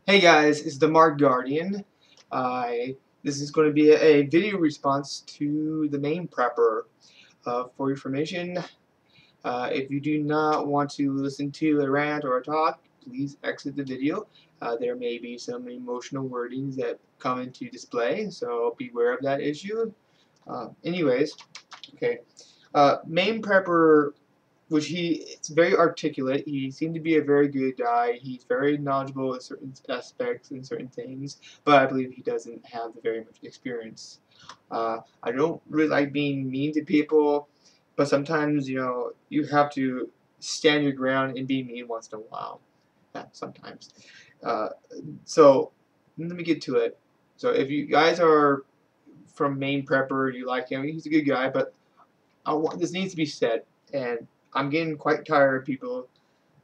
Hey guys, it's the Mark Guardian. This is going to be a video response to the MainePrepper. For information, if you do not want to listen to a rant or a talk, please exit the video. There may be some emotional wordings that come into display, so beware of that issue. Anyways, okay. MainePrepper, which it's very articulate. He seemed to be a very good guy. He's very knowledgeable in certain aspects and certain things, but I believe he doesn't have very much experience. I don't really like being mean to people, but sometimes, you have to stand your ground and be mean once in a while. Yeah, sometimes. Uh, so let me get to it. So if you guys are from MainePrepper, you like him, he's a good guy, but this needs to be said, and I'm getting quite tired of people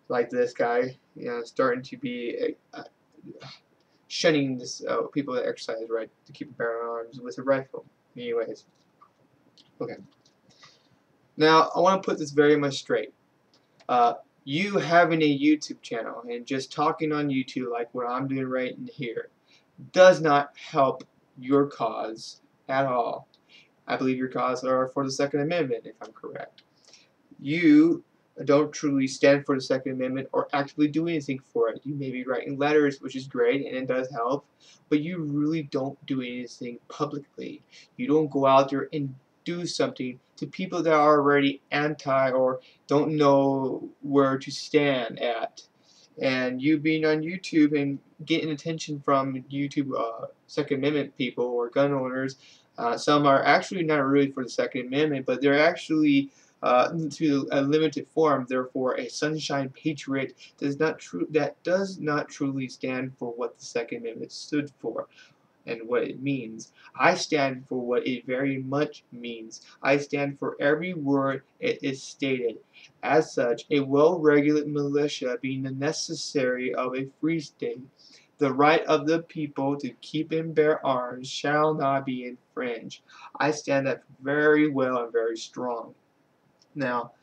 like this guy, starting to be shunning this people that exercise right to keep a bear arms with a rifle. Anyways, okay. Now I want to put this very much straight. You having a YouTube channel and just talking on YouTube like what I'm doing right in here does not help your cause at all. I believe your cause are for the Second Amendment, if I'm correct. You don't truly stand for the Second Amendment or actively do anything for it. You may be writing letters, which is great and it does help, but you really don't do anything publicly. You don't go out there and do something to people that are already anti or don't know where to stand at. And you being on YouTube and getting attention from YouTube Second Amendment people or gun owners, some are actually not really for the Second Amendment, but they're actually to a limited form. Therefore, a sunshine patriot that does not truly stand for what the Second Amendment stood for and what it means. I stand for what it very much means. I stand for every word it is stated. As such, a well-regulated militia being the necessary of a free state, the right of the people to keep and bear arms shall not be infringed. I stand that very well and very strong. Now,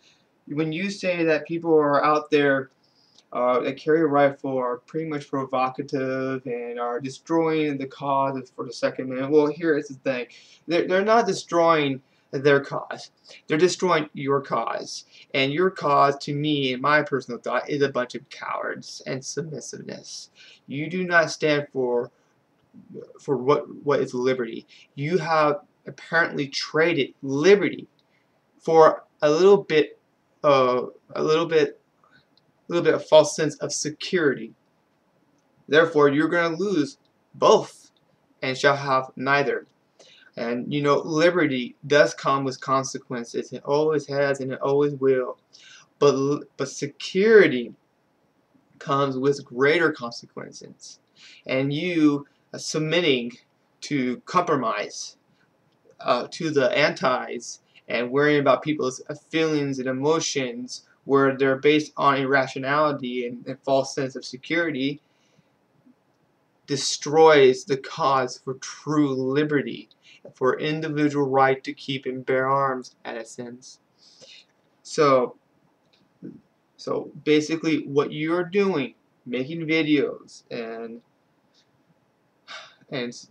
when you say that people are out there that carry a rifle are pretty much provocative and are destroying the cause for the Second Amendment, well, here is the thing. They're not destroying their cause. They're destroying your cause. And your cause, to me, in my personal thought, is a bunch of cowards and submissiveness. You do not stand for what is liberty. You have apparently traded liberty for a little bit of false sense of security. Therefore, you're going to lose both and shall have neither. And liberty does come with consequences. It always has and it always will. But security comes with greater consequences. And you submitting to compromise to the antis and worrying about people's feelings and emotions where they're based on irrationality and a false sense of security destroys the cause for true liberty, for individual right to keep and bear arms, in a sense. So basically what you're doing, making videos and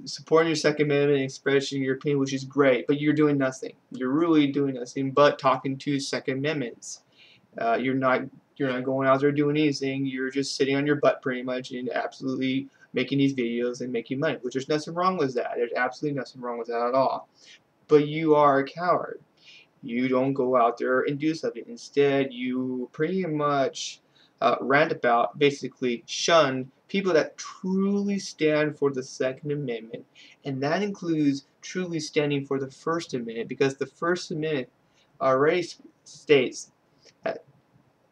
supporting your Second Amendment and expressing your opinion, which is great, but you're doing nothing. You're really doing nothing but talking to Second Amendments. You're not going out there doing anything. You're just sitting on your butt pretty much and absolutely making these videos and making money, which there's nothing wrong with that. There's absolutely nothing wrong with that at all. But you are a coward. You don't go out there and do something. Instead, you pretty much rant about, basically shun people that truly stand for the Second Amendment, and that includes truly standing for the First Amendment, because the First Amendment already states that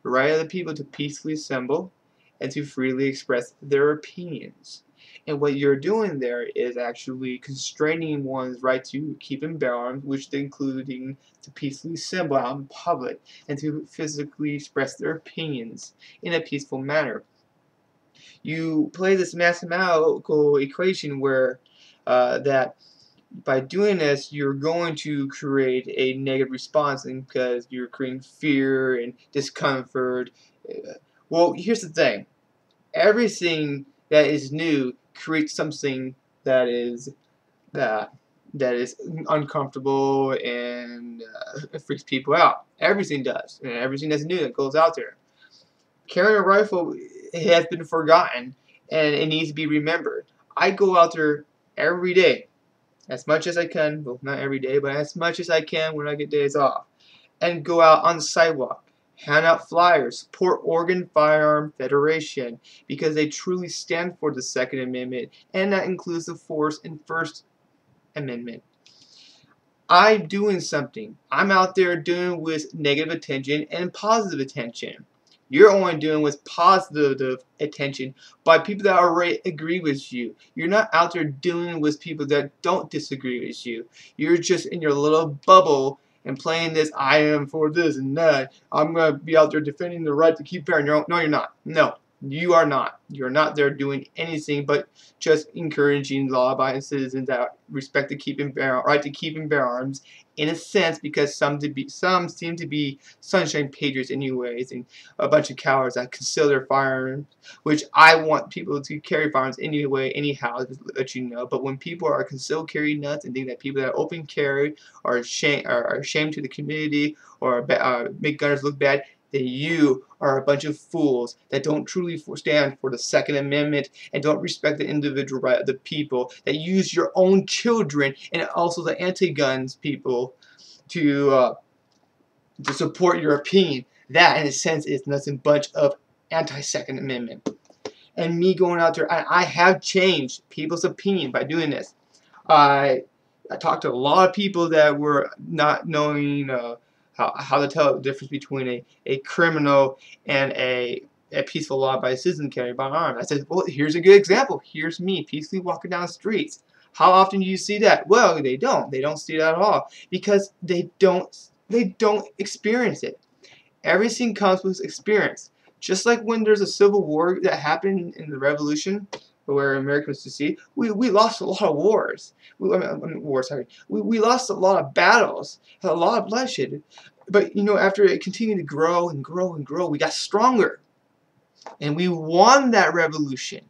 the right of the people to peacefully assemble and to freely express their opinions. And what you're doing there is actually constraining one's right to keep and bear arms, which including to peacefully assemble out in public and to physically express their opinions in a peaceful manner. You play this mathematical equation where that by doing this, you're going to create a negative response because you're creating fear and discomfort. Well, here's the thing. Everything that is new creates something that is that that is uncomfortable and it freaks people out. Everything does, and everything that's new that goes out there. Carrying a rifle has been forgotten, and it needs to be remembered. I go out there every day, as much as I can. Well, not every day, but as much as I can when I get days off, and go out on the sidewalk, hand out flyers, support Oregon Firearm Federation because they truly stand for the Second Amendment, and that includes the Fourth and First Amendment. I'm doing something. I'm out there doing with negative attention and positive attention. You're only doing with positive attention by people that already agree with you. You're not out there dealing with people that don't disagree with you. You're just in your little bubble and playing this, I am for this and that. I'm going to be out there defending the right to keep bearing your own. No, you're not. No, you are not. You're not there doing anything but just encouraging law-abiding citizens that respect the right to keep and bear arms, in a sense, because some seem to be sunshine patriots anyways, and a bunch of cowards that conceal their firearms, which I want people to carry firearms anyway, anyhow, just to let you know. But when people are concealed carry nuts and think that people that open carry are ashamed to the community or make gunners look bad, then you are a bunch of fools that don't truly stand for the Second Amendment and don't respect the individual right of the people, that use your own children and also the anti-guns people to support your opinion. That, in a sense, is nothing but of anti-Second Amendment. And me going out there, I have changed people's opinion by doing this. I talked to a lot of people that were not knowing how to tell the difference between a criminal and a peaceful law-abiding citizen carrying by arms. I said, well, here's a good example. Here's me peacefully walking down the streets. How often do you see that? Well, they don't. They don't see that at all because they don't experience it. Everything comes with experience. Just like when there's a civil war that happened in the Revolution, where Americans to see, we lost a lot of wars. We lost a lot of battles, a lot of bloodshed. But you know, after it continued to grow and grow and grow, we got stronger, and we won that revolution.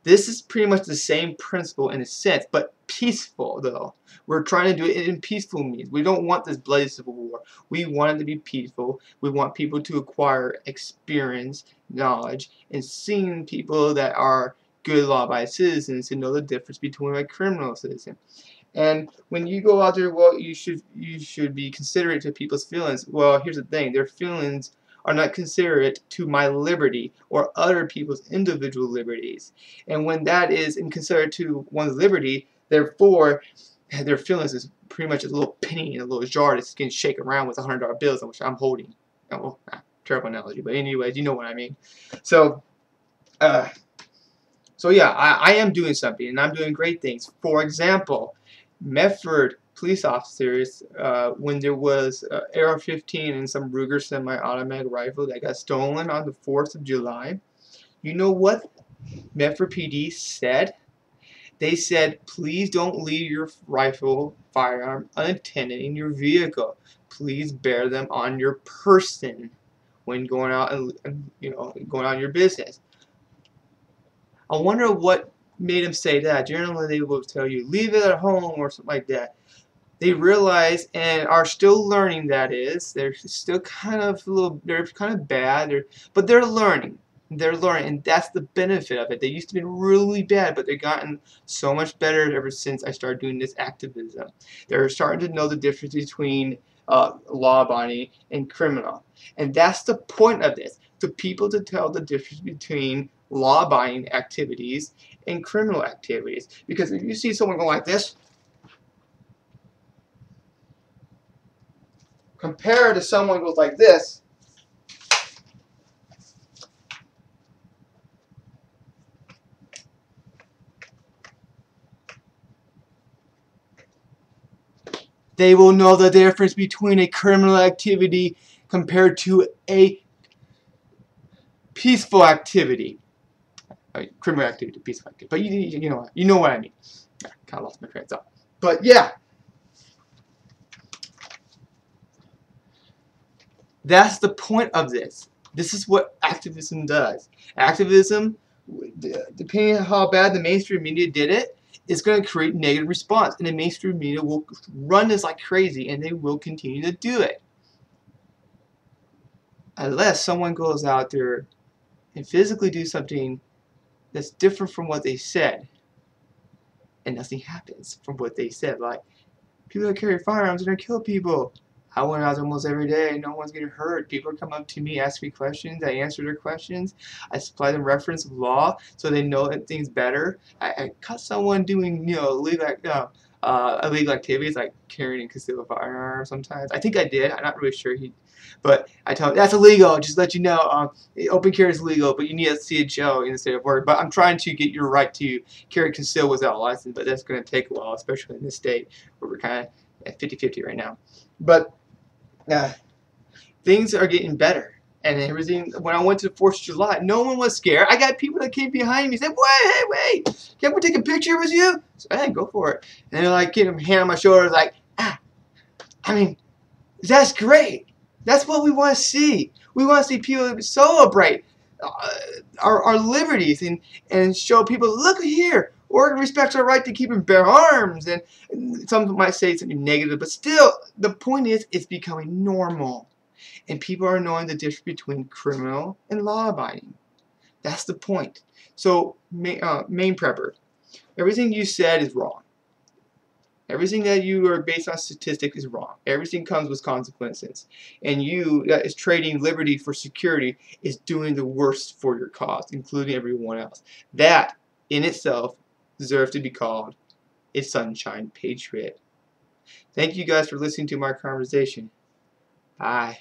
This is pretty much the same principle in a sense, but peaceful though. We're trying to do it in peaceful means. We don't want this bloody civil war. We want it to be peaceful. We want people to acquire experience, knowledge, and seeing people that are good law-abiding citizens to know the difference between a criminal citizen. And when you go out there, well, you should be considerate to people's feelings. Well, here's the thing: their feelings are not considerate to my liberty or other people's individual liberties. And when that is inconsiderate to one's liberty, therefore, their feelings is pretty much a little penny in a little jar that's getting shaken around with $100 bills, which I'm holding. Oh, terrible analogy, but anyways, you know what I mean. So, yeah, I am doing something, and I'm doing great things. For example, Medford police officers, when there was AR-15 and some Ruger semi-automatic rifle that got stolen on the 4th of July, you know what Medford PD said? They said, please don't leave your firearm unattended in your vehicle. Please bear them on your person when going out and going out your business. I wonder what made them say that. Generally, they will tell you, leave it at home or something like that. They realize and are still learning, that is. They're still kind of they're kind of bad, but they're learning. They're learning, and that's the benefit of it. They used to be really bad, but they've gotten so much better ever since I started doing this activism. They're starting to know the difference between law-abiding and criminal. And that's the point of this, for people to tell the difference between law-abiding activities and criminal activities. Because if you see someone go like this, compared to someone who goes like this, they will know the difference between a criminal activity compared to a peaceful activity. Criminal activity, peaceful activity. But you know what I mean. I kind of lost my train of thought. But yeah, that's the point of this. This is what activism does. Activism depending on how bad the mainstream media did it, it's going to create negative response, and the mainstream media will run this like crazy, and they will continue to do it unless someone goes out there and physically do something that's different from what they said, and nothing happens from what they said. Like, people that carry firearms are going to kill people. I went out almost every day. No one's getting hurt. People come up to me, ask me questions. I answer their questions. I supply them reference of law so they know that things better. I cut someone doing, illegal activities like carrying and concealing a firearm. Sometimes I think I did. I'm not really sure. But I tell him that's illegal. Just let you know, open carry is legal, but you need to see a jail in the state of Oregon. But I'm trying to get your right to carry conceal without a license, but that's going to take a while, especially in this state where we're kind of at 50-50 right now. But things are getting better. And everything, when I went to the 4th of July, no one was scared. I got people that came behind me and said, wait, can we take a picture with you? So, hey, go for it. And they're like, getting a hand on my shoulder, like, I mean, that's great. That's what we want to see. We want to see people celebrate our liberties and show people, look here, Oregon respects our right to keep and bear arms. And some might say something negative, but still, the point is, it's becoming normal. And people are knowing the difference between criminal and law-abiding. That's the point. So, MainePrepper, everything you said is wrong. Everything that you are based on statistics is wrong. Everything comes with consequences. And you, that is trading liberty for security, is doing the worst for your cause, including everyone else. That, in itself, deserves to be called a sunshine patriot. Thank you guys for listening to my conversation. Bye.